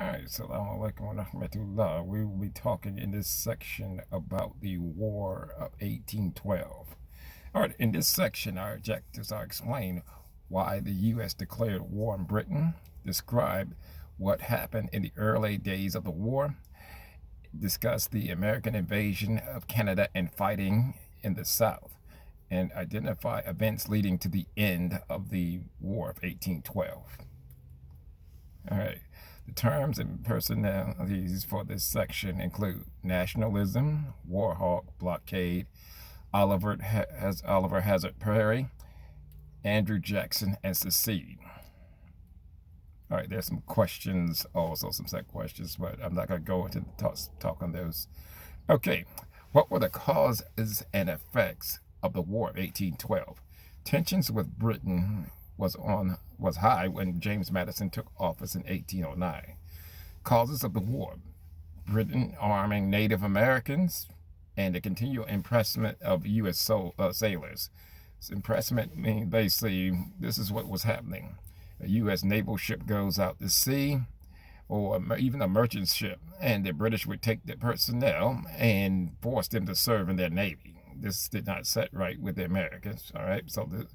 Alright, Assalamu alaikum wa rahmatullah. We will be talking in this section about the War of 1812. Alright, in this section, our objectives are explain why the U.S. declared war on Britain, describe what happened in the early days of the war, discuss the American invasion of Canada and fighting in the South, and identify events leading to the end of the War of 1812. All right. The terms and personalities for this section include nationalism, war hawk, blockade, Oliver Hazard Perry, Andrew Jackson, and secede. All right, there's some questions, also some set questions, but I'm not going to go into talk on those. Okay, what were the causes and effects of the War of 1812? Tensions with Britain was high when James Madison took office in 1809. Causes of the war: Britain arming Native Americans and the continual impressment of U.S. sailors. So impressment means basically this is what was happening. A U.S. naval ship goes out to sea, or even a merchant ship, and the British would take the personnel and force them to serve in their navy. This did not set right with the Americans. All right, so the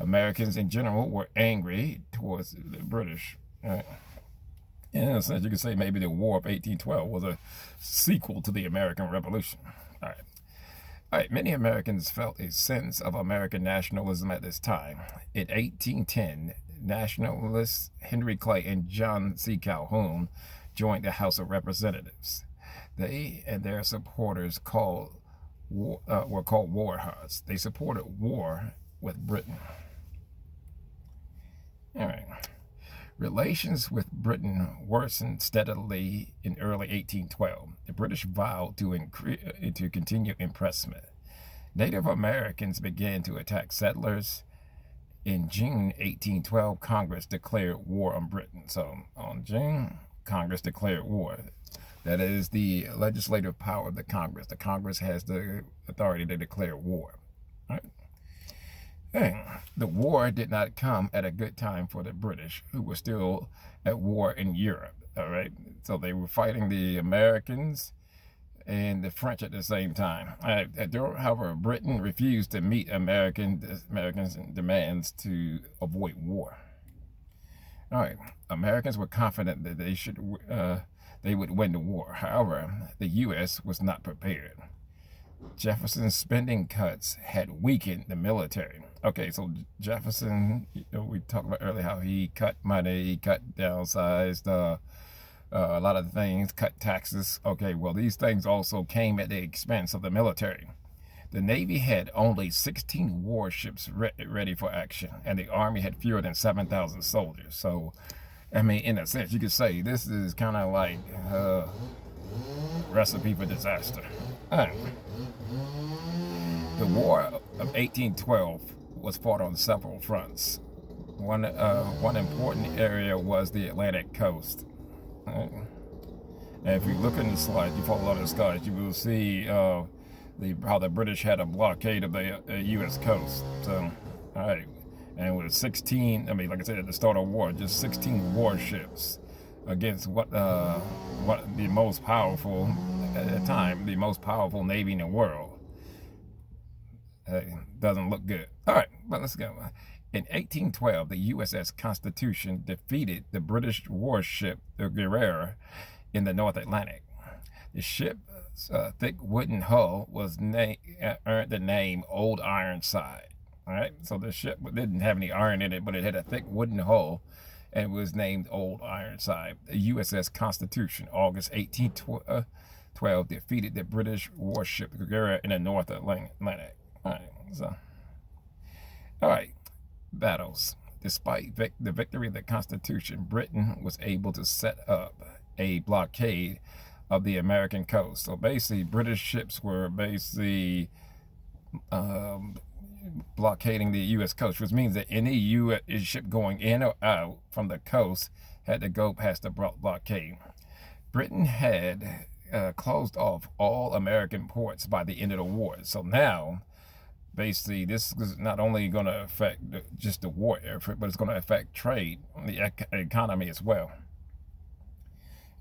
Americans in general were angry towards the British. Right? In a sense, you could say maybe the War of 1812 was a sequel to the American Revolution. All right. All right. Many Americans felt a sense of American nationalism at this time. In 1810, nationalists Henry Clay and John C. Calhoun joined the House of Representatives. They and their supporters were called warhearts. They supported war with Britain. All right. Relations with Britain worsened steadily in early 1812. The British vowed to continue impressment. Native Americans began to attack settlers. In June 1812, Congress declared war on Britain. So on June, Congress declared war. That is the legislative power of the Congress. The Congress has the authority to declare war. All right. The war did not come at a good time for the British, who were still at war in Europe. All right, so they were fighting the Americans and the French at the same time. However, Britain refused to meet Americans' demands to avoid war. All right, Americans were confident that they would win the war. However, the U.S. was not prepared. Jefferson's spending cuts had weakened the military. Okay, so Jefferson, we talked about earlier how he cut money, he downsized a lot of things, cut taxes. Okay, well, these things also came at the expense of the military. The Navy had only 16 warships ready for action, and the Army had fewer than 7,000 soldiers. So, I mean, in a sense, you could say this is kind of like a recipe for disaster. The War of 1812 was fought on several fronts. One important area was the Atlantic coast. And if you look in the slides, you follow a lot of the slides, you will see how the British had a blockade of the U.S. coast. So, all right, and with 16, I mean, like I said, at the start of the war, just 16 warships against what the most powerful at the time, the most powerful navy in the world. Doesn't look good. All right, but let's go. In 1812, the USS Constitution defeated the British warship, the Guerrero, in the North Atlantic. The ship's thick wooden hull earned the name Old Ironside. All right, so the ship didn't have any iron in it, but it had a thick wooden hull, and was named Old Ironside. The USS Constitution, August 1812, defeated the British warship Guerrero in the North Atlantic. All right, battles. Despite the victory of the Constitution, Britain was able to set up a blockade of the American coast. So basically, British ships were basically blockading the U.S. coast, which means that any U.S. ship going in or out from the coast had to go past the blockade. Britain had closed off all American ports by the end of the war. So now, basically, this is not only going to affect just the war effort, but it's going to affect trade, the economy as well.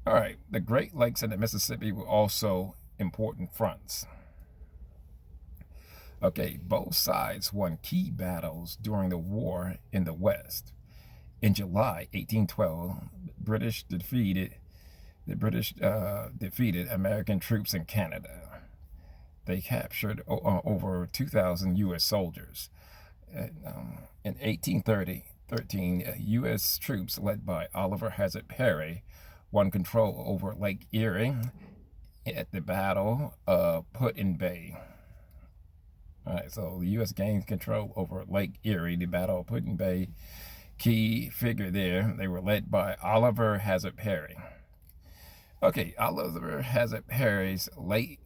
All right, the Great Lakes and the Mississippi were also important fronts. Okay, both sides won key battles during the war in the West. In July 1812, the British defeated American troops in Canada. They captured over 2,000 U.S. soldiers. In 1813, U.S. troops led by Oliver Hazard Perry won control over Lake Erie at the Battle of Put-in Bay. All right, so the U.S. gained control over Lake Erie, the Battle of Put-in Bay. Key figure there, they were led by Oliver Hazard Perry. Okay, Oliver Hazard Perry's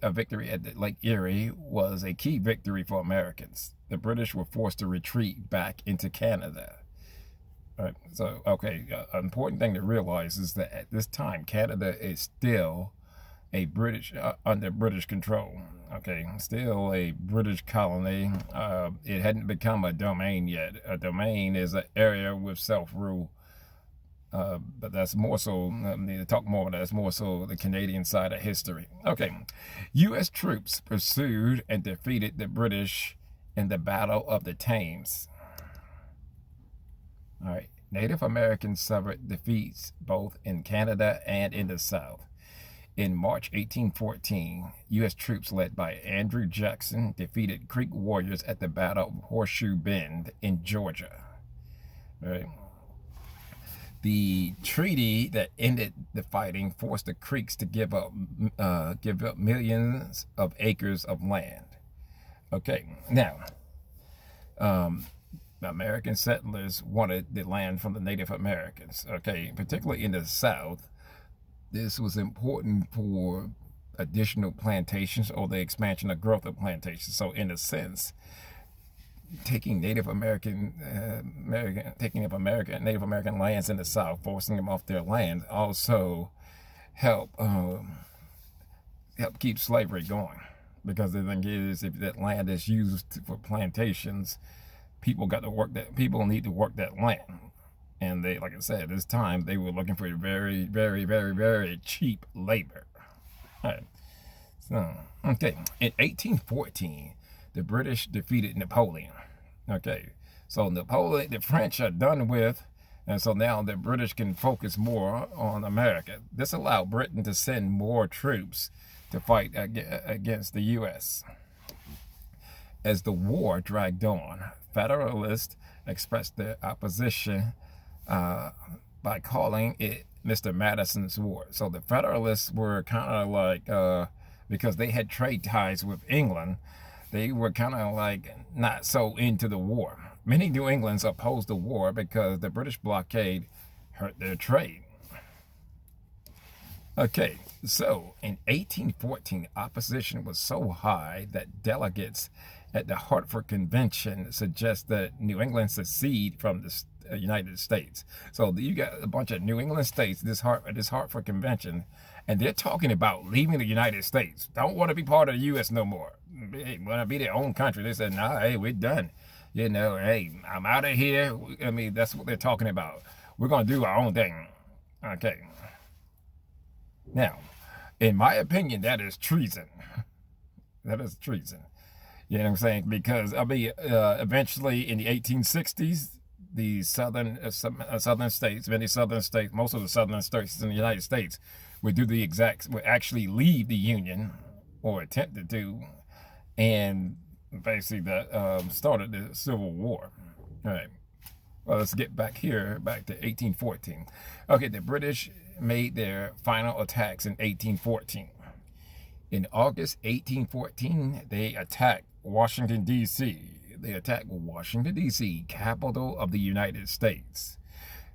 victory at Lake Erie was a key victory for Americans. The British were forced to retreat back into Canada. All right, so, okay, an important thing to realize is that at this time, Canada is still a under British control. Okay, still a British colony. It hadn't become a domain yet. A domain is an area with self-rule. But that's more so, I need to talk more about that. That's more so the Canadian side of history. Okay, U.S. troops pursued and defeated the British in the Battle of the Thames. All right, Native Americans suffered defeats both in Canada and in the South. In March 1814, U.S. troops led by Andrew Jackson defeated Creek warriors at the Battle of Horseshoe Bend in Georgia. All right. The treaty that ended the fighting forced the Creeks to give up millions of acres of land. Okay, now, American settlers wanted the land from the Native Americans. Okay, particularly in the South, this was important for additional plantations or the expansion of growth of plantations. So, in a sense, taking Native American Native American lands in the South, forcing them off their land, also help keep slavery going. Because the thing is, if that land is used for plantations, people need to work that land. And they, like I said, this time they were looking for very, very, very, very cheap labor. All right. So, okay, in 1814, the British defeated Napoleon. Okay, so Napoleon, the French are done with, and so now the British can focus more on America. This allowed Britain to send more troops to fight against the U.S. As the war dragged on, Federalists expressed their opposition by calling it Mr. Madison's War. So the Federalists were kind of like, because they had trade ties with England, they were kind of like not so into the war. Many New Englanders opposed the war because the British blockade hurt their trade. Okay, so in 1814, opposition was so high that delegates at the Hartford Convention suggest that New England secede from the United States. So you got a bunch of New England states, this Hartford Convention, and they're talking about leaving the United States. Don't want to be part of the U.S. no more. They want to be their own country. They said, nah, hey, we're done. You know, hey, I'm out of here. I mean, that's what they're talking about. We're going to do our own thing. Okay. Now, in my opinion, that is treason. That is treason. You know what I'm saying? Because, I mean, eventually in the 1860s, the southern states, most of the southern states in the United States would actually leave the Union, or attempted to, and basically that started the Civil War. All right. Well, let's get back to 1814. Okay, the British made their final attacks in 1814. In August 1814, they attacked Washington, D.C. They attacked Washington, D.C., capital of the United States.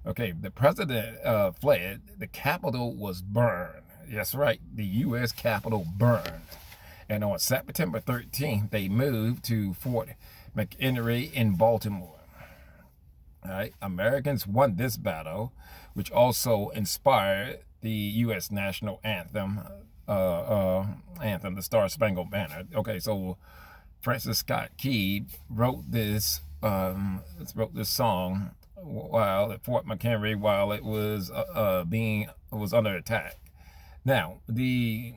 Okay, the president fled. The Capitol was burned. That's right, the U.S. Capitol burned. And on September 13th, they moved to Fort McHenry in Baltimore. All right, Americans won this battle, which also inspired the U.S. national anthem, the Star Spangled Banner. Okay, so Francis Scott Key wrote this song while at Fort McHenry, while it was under attack. Now, the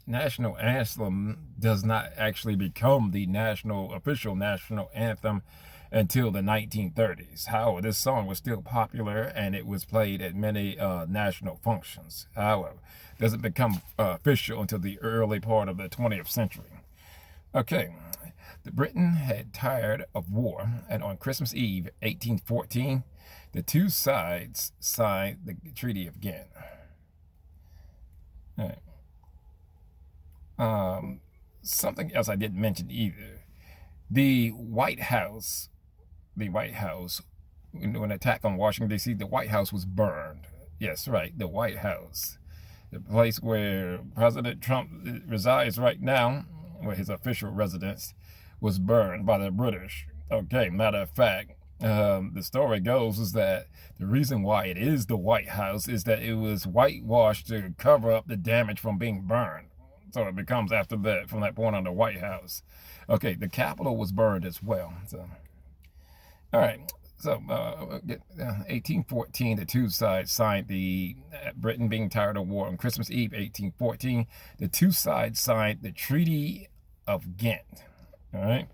national anthem does not actually become the official national anthem until the 1930s. However, this song was still popular and it was played at many national functions. However, it doesn't become official until the early part of the 20th century. Okay, Britain had tired of war, and on Christmas Eve, 1814, the two sides signed the Treaty of Ghent. All right. Something else I didn't mention either. The White House, when an attack on Washington, D.C., the White House was burned. Yes, right, the White House. The place where President Trump resides right now, where his official residence, was burned by the British. Okay, matter of fact, the story goes is that the reason why it is the White House is that it was whitewashed to cover up the damage from being burned. So it becomes after that, from that point on, the White House. Okay, the Capitol was burned as well. So, all right. So, 1814, the two sides signed Britain being tired of war. On Christmas Eve, 1814, the two sides signed the Treaty of Ghent. All right.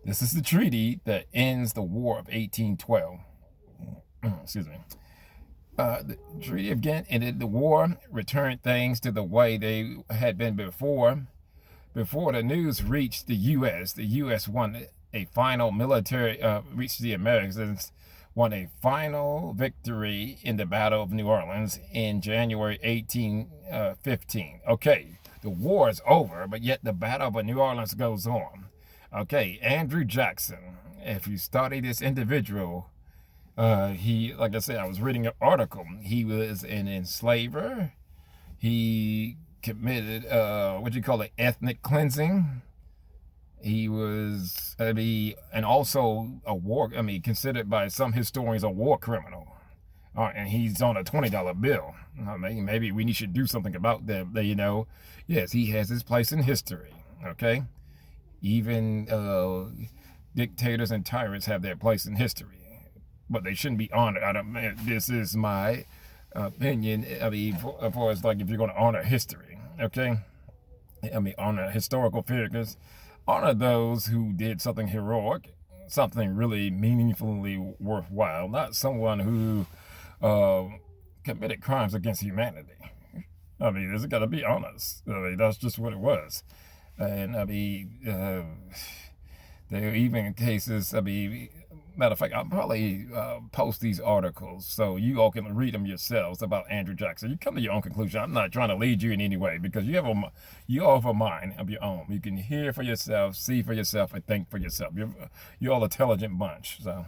This is the treaty that ends the War of 1812. Excuse me. The Treaty of Ghent ended the war, returned things to the way they had been before. Before the news reached the U.S. won a final reached the Americans, won a final victory in the Battle of New Orleans in January 1815. Okay, the war is over, but yet the Battle of New Orleans goes on. Okay, Andrew Jackson, if you study this individual, he, like I said, I was reading an article. He was an enslaver. He committed, ethnic cleansing. He was, and also a war, considered by some historians a war criminal. And he's on a $20 bill. Maybe we should do something about that, Yes, he has his place in history, okay? Even dictators and tyrants have their place in history, but they shouldn't be honored. This is my opinion. As far as if you're going to honor history, okay? Honor historical figures, honor those who did something heroic, something really meaningfully worthwhile, not someone who committed crimes against humanity. It's got to be honest. That's just what it was. And there are even cases, matter of fact, I'll probably post these articles so you all can read them yourselves about Andrew Jackson. You come to your own conclusion. I'm not trying to lead you in any way, because you all have a mind of your own. You can hear for yourself, see for yourself, and think for yourself. You're all an intelligent bunch. So,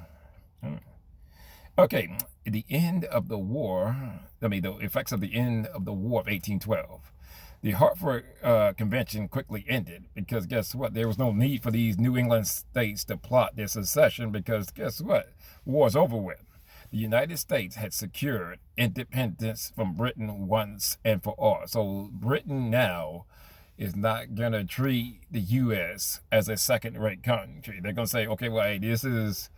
okay, the end of the war, the effects of the end of the War of 1812. The Hartford Convention quickly ended because guess what? There was no need for these New England states to plot their secession because guess what? War's over with. The United States had secured independence from Britain once and for all. So Britain now is not going to treat the U.S. as a second-rate country. They're going to say, okay, well, hey, this is,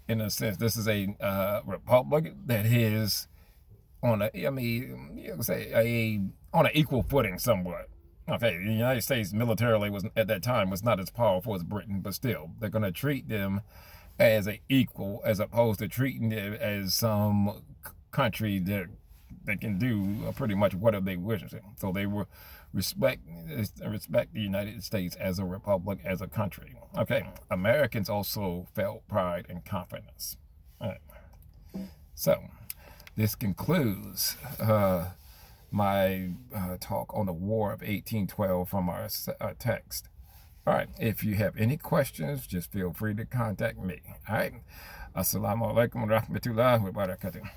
in a sense, this is a republic that is on on an equal footing somewhat. Okay, the United States militarily at that time was not as powerful as Britain, but still, they're going to treat them as an equal, as opposed to treating them as some country that they can do pretty much whatever they wish. So they will respect the United States as a republic, as a country. Okay, Americans also felt pride and confidence. All right. So this concludes my talk on the War of 1812 from our text. All right, if you have any questions, just feel free to contact me. All right, assalamu alaikum wa rahmatullahi wa barakatuh.